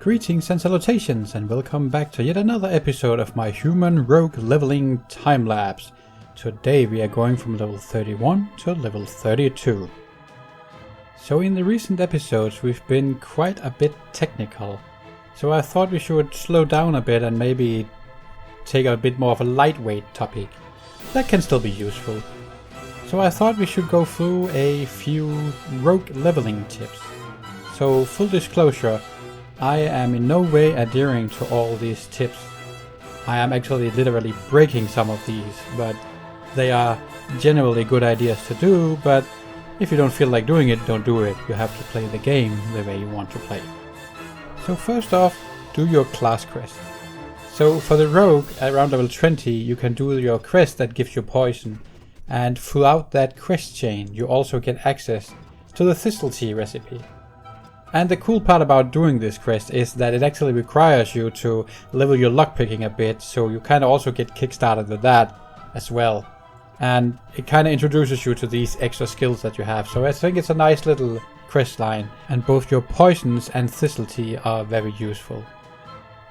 Greetings and salutations, and welcome back to yet another episode of my human rogue leveling time lapse. Today we are going from level 31 to level 32. So in the recent episodes we've been quite a bit technical, so I thought we should slow down a bit and maybe take a bit more of a lightweight topic. That can still be useful. So I thought we should go through a few rogue leveling tips. So full disclosure, I am in no way adhering to all these tips. I am actually literally breaking some of these, but they are generally good ideas to do, but if you don't feel like doing it, don't do it. You have to play the game the way you want to play. So first off, do your class quest. So for the rogue, around level 20, you can do your quest that gives you poison, and throughout that quest chain you also get access to the thistle tea recipe. And the cool part about doing this quest is that it actually requires you to level your lockpicking a bit, so you kind of also get kickstarted with that as well. And it kind of introduces you to these extra skills that you have, so I think it's a nice little quest line, and both your poisons and thistle tea are very useful.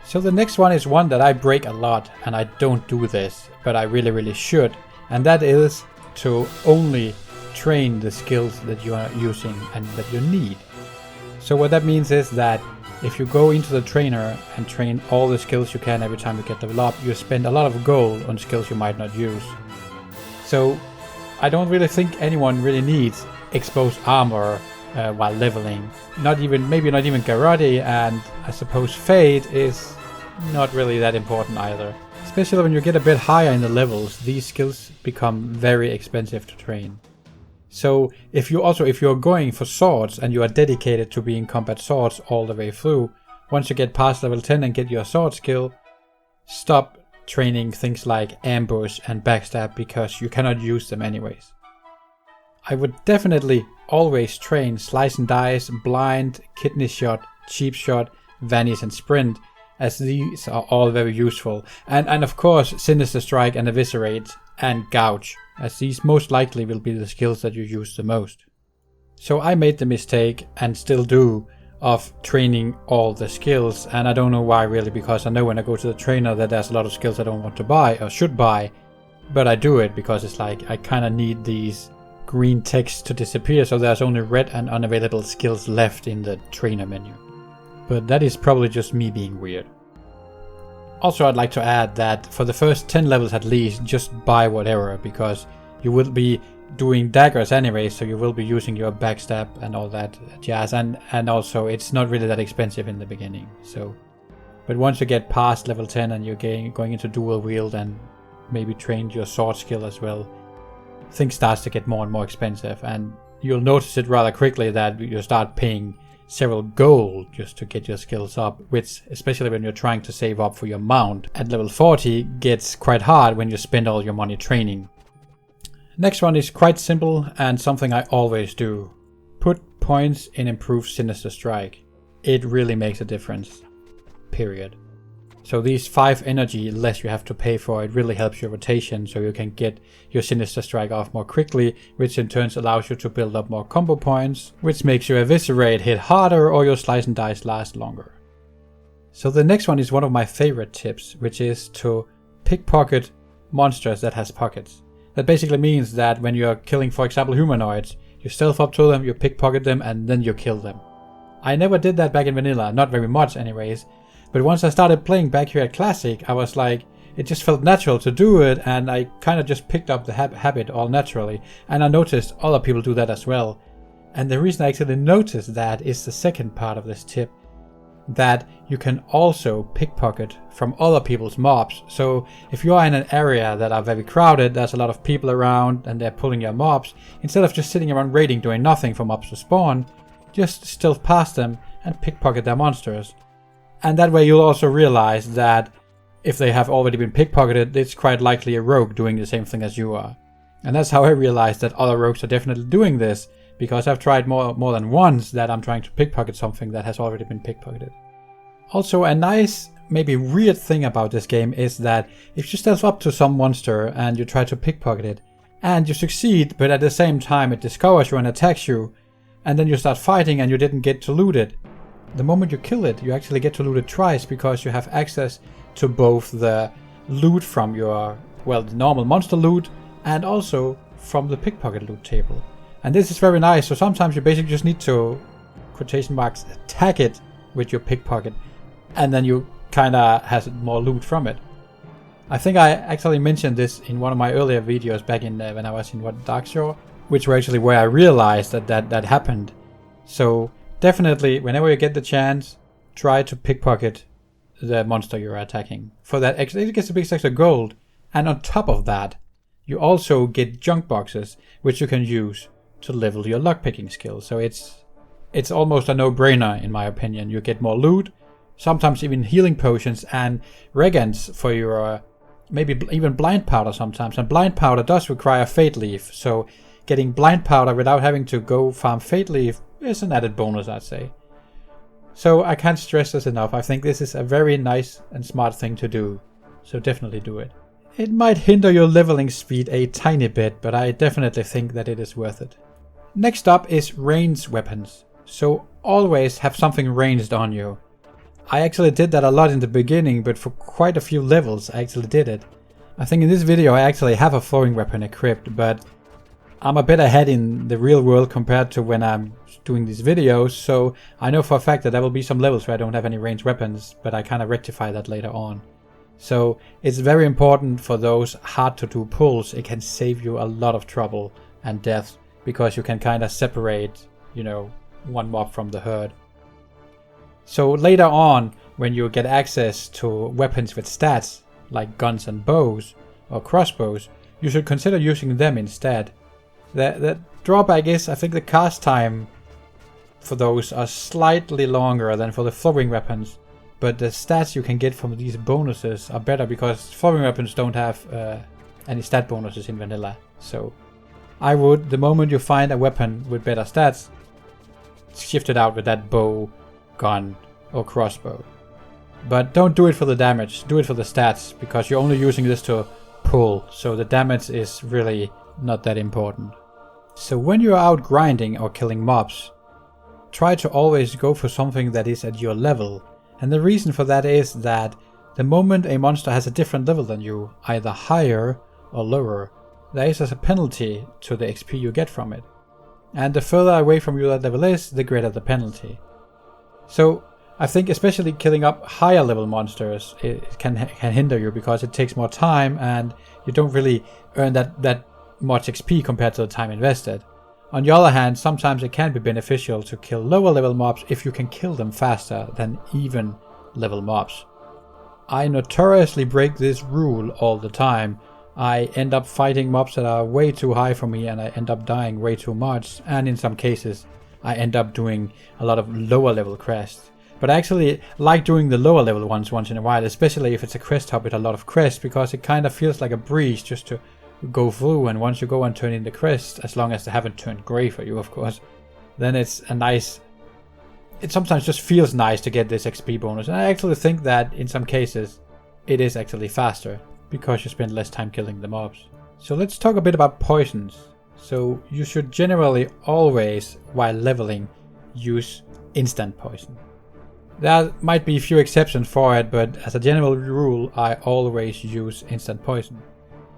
So the next one is one that I break a lot, and I don't do this, but I really should, and that is to only train the skills that you are using and that you need. So what that means is that if you go into the trainer and train all the skills you can every time you get level up, you spend a lot of gold on skills you might not use. So I don't really think anyone really needs exposed armor while leveling. Maybe not even Garrote, and I suppose Fade is not really that important either. Especially when you get a bit higher in the levels, these skills become very expensive to train. So if you're going for swords and you are dedicated to being combat swords all the way through, once you get past level 10 and get your sword skill, stop training things like ambush and backstab because you cannot use them anyways. I would definitely always train slice and dice, blind, kidney shot, cheap shot, vanish and sprint, as these are all very useful. And of course sinister strike and eviscerate and gouge, as these most likely will be the skills that you use the most. So I made the mistake, and still do, of training all the skills, and I don't know why really, because I know when I go to the trainer that there's a lot of skills I don't want to buy or should buy, but I do it because it's like I kind of need these green text to disappear, so there's only red and unavailable skills left in the trainer menu. But that is probably just me being weird. Also, I'd like to add that for the first 10 levels at least, just buy whatever, because you will be doing daggers anyway, so you will be using your backstab and all that jazz, and also it's not really that expensive in the beginning. So, but once you get past level 10 and you're going into dual wield and maybe trained your sword skill as well, things starts to get more and more expensive, and you'll notice it rather quickly that you start paying several gold just to get your skills up, which, especially when you're trying to save up for your mount at level 40, gets quite hard when you spend all your money training. Next one is quite simple and something I always do. Put points in improved sinister strike. It really makes a difference. Period. So these 5 energy less you have to pay for, it really helps your rotation, so you can get your sinister strike off more quickly, which in turn allows you to build up more combo points, which makes your eviscerate hit harder or your slice and dice last longer. So the next one is one of my favorite tips, which is to pickpocket monsters that has pockets. That basically means that when you're killing, for example, humanoids, you stealth up to them, you pickpocket them, and then you kill them. I never did that back in vanilla, not very much anyways. But once I started playing back here at Classic, I was like, it just felt natural to do it, and I kind of just picked up the habit all naturally. And I noticed other people do that as well. And the reason I actually noticed that is the second part of this tip, that you can also pickpocket from other people's mobs. So if you are in an area that are very crowded, there's a lot of people around and they're pulling your mobs, instead of just sitting around raiding doing nothing for mobs to spawn, just stealth past them and pickpocket their monsters. And that way you'll also realize that if they have already been pickpocketed, it's quite likely a rogue doing the same thing as you are. And that's how I realized that other rogues are definitely doing this, because I've tried more than once that I'm trying to pickpocket something that has already been pickpocketed. Also, a nice, maybe weird thing about this game is that if you stealth up to some monster and you try to pickpocket it, and you succeed, but at the same time it discovers you and attacks you, and then you start fighting and you didn't get to loot it, the moment you kill it, you actually get to loot it twice because you have access to both the loot from your, well, the normal monster loot and also from the pickpocket loot table. And this is very nice, so sometimes you basically just need to, quotation marks, attack it with your pickpocket, and then you kinda has more loot from it. I think I actually mentioned this in one of my earlier videos back in when I was in Darkshore, which were actually where I realized that happened. So definitely, whenever you get the chance, try to pickpocket the monster you're attacking. For that, it gets a big extra gold, and on top of that, you also get junk boxes, which you can use to level your lockpicking skill. So it's almost a no-brainer in my opinion. You get more loot, sometimes even healing potions and regans for your maybe even blind powder sometimes. And blind powder does require fate leaf, so getting blind powder without having to go farm fate leaf is an added bonus, I'd say. So I can't stress this enough. I think this is a very nice and smart thing to do, so definitely do it. It might hinder your leveling speed a tiny bit, but I definitely think that it is worth it. Next up is ranged weapons. So always have something ranged on you. I actually did that a lot in the beginning, but for quite a few levels I actually did it. I think in this video I actually have a throwing weapon equipped, but I'm a bit ahead in the real world compared to when I'm doing these videos, so I know for a fact that there will be some levels where I don't have any ranged weapons, but I kind of rectify that later on. So it's very important for those hard to do pulls. It can save you a lot of trouble and death because you can kind of separate, you know, one mob from the herd. So later on, when you get access to weapons with stats like guns and bows or crossbows, you should consider using them instead. The drawback is, I think the cast time for those are slightly longer than for the throwing weapons, but the stats you can get from these bonuses are better because throwing weapons don't have any stat bonuses in vanilla. So I would, the moment you find a weapon with better stats, shift it out with that bow, gun or crossbow. But don't do it for the damage, do it for the stats, because you're only using this to pull, so the damage is really not that important. So when you're out grinding or killing mobs, try to always go for something that is at your level. And the reason for that is that the moment a monster has a different level than you, either higher or lower, there is a penalty to the XP you get from it. And the further away from you that level is, the greater the penalty. So I think especially killing up higher level monsters, it can hinder you because it takes more time and you don't really earn that much XP compared to the time invested. On the other hand, sometimes it can be beneficial to kill lower level mobs if you can kill them faster than even level mobs. I notoriously break this rule all the time. I end up fighting mobs that are way too high for me and I end up dying way too much, and in some cases I end up doing a lot of lower level quests. But I actually like doing the lower level ones once in a while, especially if it's a quest hub with a lot of quests, because it kind of feels like a breeze just to go through, and once you go and turn in the quest, as long as they haven't turned grey for you of course, then it's a nice, it sometimes just feels nice to get this XP bonus. And I actually think that in some cases it is actually faster because you spend less time killing the mobs. So let's talk a bit about poisons. So you should generally always, while leveling, use instant poison. There might be a few exceptions for it, but as a general rule I always use instant poison.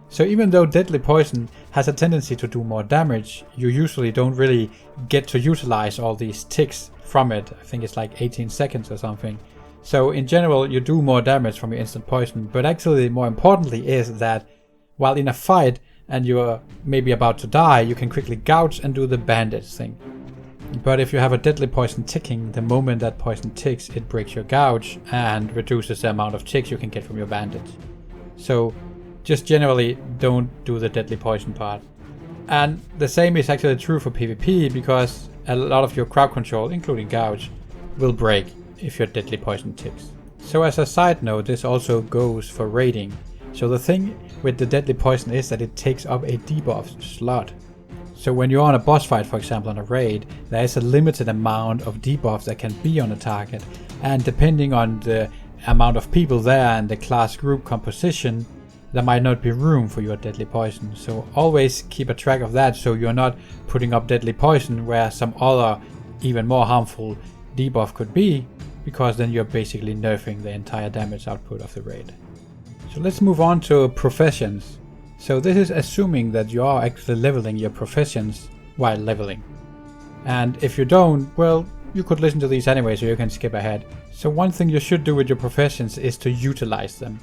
So even though deadly poison has a tendency to do more damage, you usually don't really get to utilize all these ticks from it. I think it's like 18 seconds or something. So in general you do more damage from your instant poison, but actually more importantly is that while in a fight and you're maybe about to die, you can quickly gouge and do the bandage thing. But if you have a deadly poison ticking, the moment that poison ticks, it breaks your gouge and reduces the amount of ticks you can get from your bandage. So just generally don't do the deadly poison part. And the same is actually true for PvP, because a lot of your crowd control, including gouge, will break if your deadly poison ticks. So as a side note, this also goes for raiding. So the thing with the deadly poison is that it takes up a debuff slot. So when you're on a boss fight, for example on a raid, there is a limited amount of debuffs that can be on a target, and depending on the amount of people there and the class group composition, there might not be room for your deadly poison. So always keep a track of that, so you're not putting up deadly poison where some other even more harmful debuff could be, because then you're basically nerfing the entire damage output of the raid. So let's move on to professions. So this is assuming that you are actually leveling your professions while leveling. And if you don't, well, you could listen to these anyway, so you can skip ahead. So one thing you should do with your professions is to utilize them.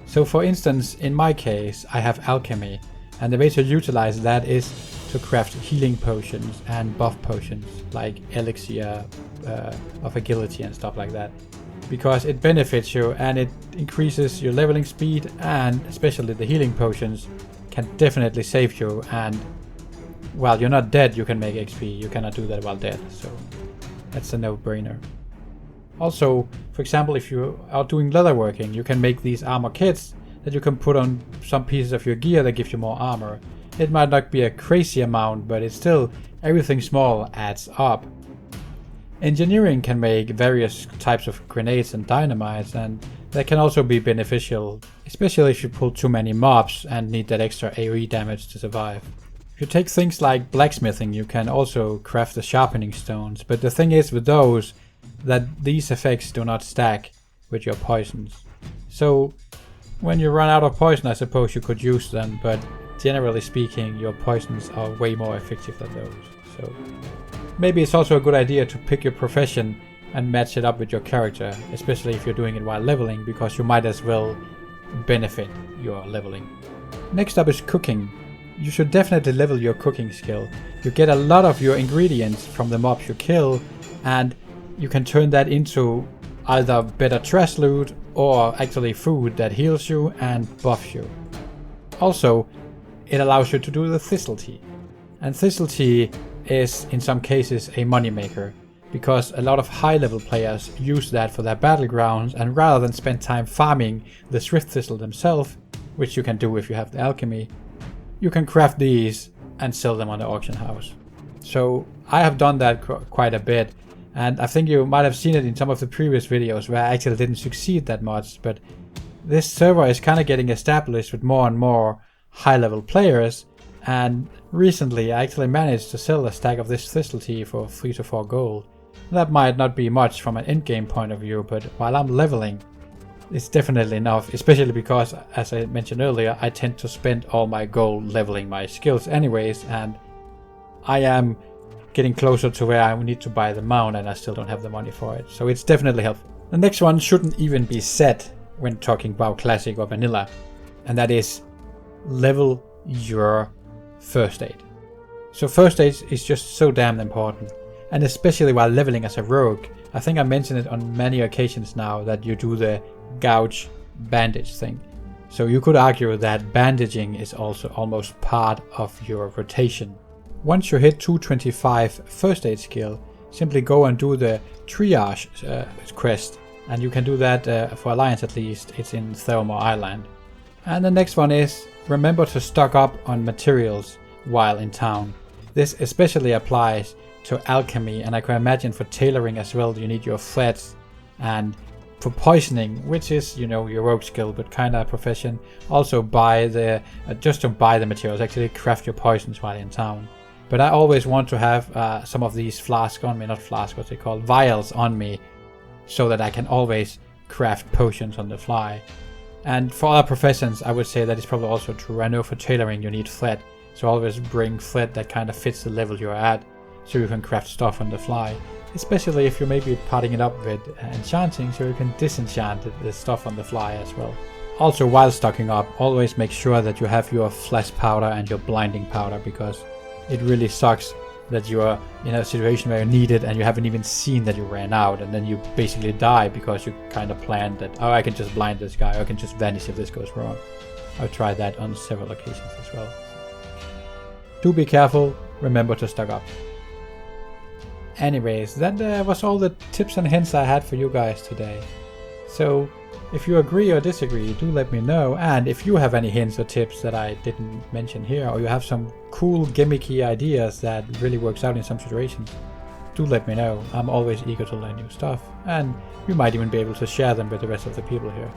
So for instance, in my case, I have alchemy, and the way to utilize that is to craft healing potions and buff potions, like elixir of agility and stuff like that. Because it benefits you and it increases your leveling speed, and especially the healing potions can definitely save you, and while you're not dead you can make XP. You cannot do that while dead, so that's a no-brainer. Also, for example, if you are doing leatherworking, you can make these armor kits that you can put on some pieces of your gear that give you more armor. It might not be a crazy amount, but it's still, everything small adds up. Engineering can make various types of grenades and dynamites, and that can also be beneficial, especially if you pull too many mobs and need that extra AoE damage to survive. If you take things like blacksmithing, you can also craft the sharpening stones, but the thing is with those, that these effects do not stack with your poisons. So when you run out of poison, I suppose you could use them, but generally speaking, your poisons are way more effective than those. So maybe it's also a good idea to pick your profession and match it up with your character, especially if you're doing it while leveling, because you might as well benefit your leveling. Next up is cooking. You should definitely level your cooking skill. You get a lot of your ingredients from the mobs you kill, and you can turn that into either better trash loot or actually food that heals you and buffs you. Also, it allows you to do the thistle tea. And thistle tea is in some cases a moneymaker, because a lot of high level players use that for their battlegrounds, and rather than spend time farming the swift thistle themselves, which you can do if you have the alchemy, you can craft these and sell them on the auction house. So I have done that quite a bit, and I think you might have seen it in some of the previous videos where I actually didn't succeed that much, but this server is kind of getting established with more and more high level players, and recently I actually managed to sell a stack of this thistle tea for 3 to 4 gold. That might not be much from an endgame point of view, but while I'm leveling, it's definitely enough, especially because, as I mentioned earlier, I tend to spend all my gold leveling my skills anyways, and I am getting closer to where I need to buy the mount and I still don't have the money for it, so it's definitely helpful. The next one shouldn't even be said when talking WoW Classic or Vanilla, and that is level your first aid. So first aid is just so damn important, and especially while leveling as a rogue. I think I mentioned it on many occasions now that you do the gouge bandage thing. So you could argue that bandaging is also almost part of your rotation. Once you hit 225 first aid skill, simply go and do the triage quest, and you can do that for Alliance at least. It's in Thelmor Island. And the next one is remember to stock up on materials while in town. This especially applies to alchemy, and I can imagine for tailoring as well you need your threads, and for poisoning, which is, you know, your rogue skill but kind of a profession, also buy the just don't buy the materials, actually craft your poisons while in town. But I always want to have some of these flasks on me, not flasks, what they call vials on me, so that I can always craft potions on the fly. And for other professions I would say that is probably also true. I know for tailoring you need thread, so always bring thread that kind of fits the level you're at, so you can craft stuff on the fly, especially if you may be parting it up with enchanting, so you can disenchant the stuff on the fly as well. Also, while stocking up, always make sure that you have your flash powder and your blinding powder, because it really sucks that you are in a situation where you need it and you haven't even seen that you ran out, and then you basically die because you kind of planned that, oh, I can just blind this guy, or I can just vanish if this goes wrong. I've tried that on several occasions as well. Do be careful, remember to stock up. Anyways, that was all the tips and hints I had for you guys today. So if you agree or disagree, do let me know, and if you have any hints or tips that I didn't mention here, or you have some cool gimmicky ideas that really works out in some situations, do let me know. I'm always eager to learn new stuff, and we might even be able to share them with the rest of the people here.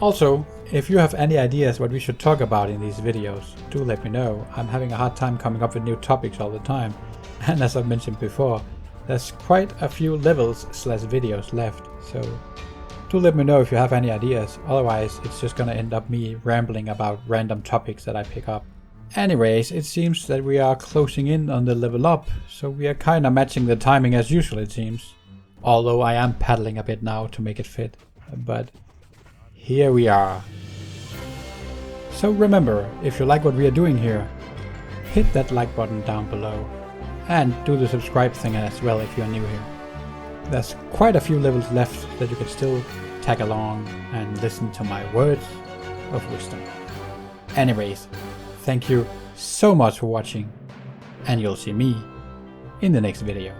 Also, if you have any ideas what we should talk about in these videos, do let me know. I'm having a hard time coming up with new topics all the time, and as I've mentioned before, There's quite a few levels / videos left, so do let me know if you have any ideas, otherwise it's just gonna end up me rambling about random topics that I pick up. Anyways, it seems that we are closing in on the level up, so we are kinda matching the timing as usual it seems. Although I am paddling a bit now to make it fit, but here we are. So remember, if you like what we are doing here, hit that like button down below, and do the subscribe thing as well if you're new here. There's quite a few levels left that you can still tag along and listen to my words of wisdom. Anyways, thank you so much for watching, and you'll see me in the next video.